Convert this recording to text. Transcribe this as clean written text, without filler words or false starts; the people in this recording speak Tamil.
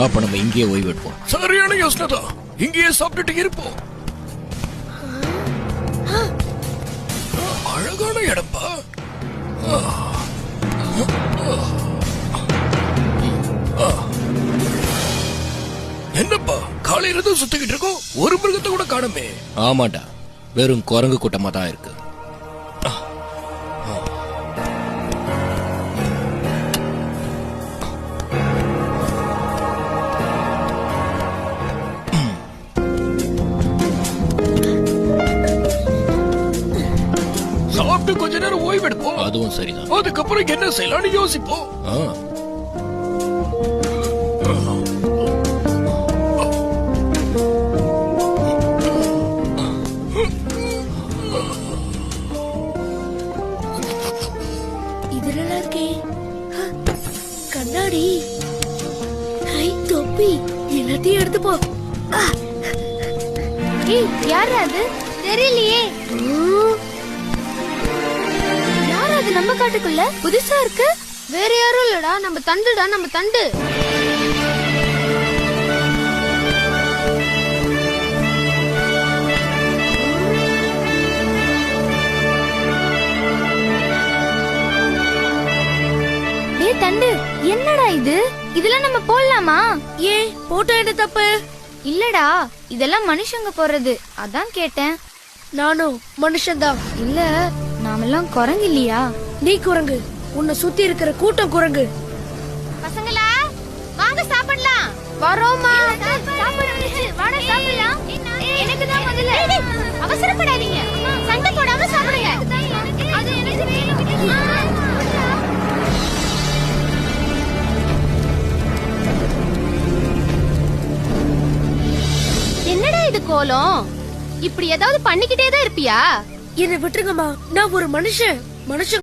அப்ப நம்ம இங்கேயே ஓய்வு எடுப்போம். சரியான யோசனை தான். இங்கேயே சாப்பிட்டுட்டு இருப்போம். அழகான இடப்பா. என்னப்பா காலையில தான் சுத்திக்கிட்டு இருக்கோம், ஒரு மிருகத்தை கூட காணுமே. ஆமாடா, வெறும் குரங்கு கூட்டமா தான் இருக்கு. சாப்பிட்டு கொஞ்ச நேரம் ஓய்வு எடுப்போம். அதுவும் சரிதான். அதுக்கப்புறம் என்ன செய்யலாம்னு யோசிப்போம். கண்ணாடி, தொப்பி எல்லாத்தையும் எடுத்து போ. யார் அது? தெரியலையே. யார் அது? நம்ம காட்டுக்குள்ள புதுசா இருக்கு. வேற யாரும் இல்லடா, நம்ம தண்டுடா, நம்ம தண்டு. தண்டு, என்னடா இது? இதெல்லாம் நம்ம போடலாமா? ஏன் போட்டோ என்ன தப்பு? இல்லடா, இதெல்லாம் மனுஷங்க போறது, அதான் கேட்டேன். நானும் மனுஷன்தான். இல்ல, நாமெல்லாம் குரங்கு இல்லையா? நீ குரங்கு, உன்னை சுத்தி இருக்கிற கூட்டம் குரங்கு. பசங்களா, வாங்க சாப்பிடலாம். வரோமா. வாடா சாப்பிடலாம். எனக்கு தான் முதல்ல. அவசரப்படாதீங்க, சண்டை போடாம சாப்பிடுங்க. அது எனக்கு வேணும். என்னடா இது கோலம்? இப்படி ஏதாவது பண்ணிக்கிட்டே தான் இருப்பியா? என்னை விட்டுருங்கம்மா, நான் ஒரு மனுஷன்.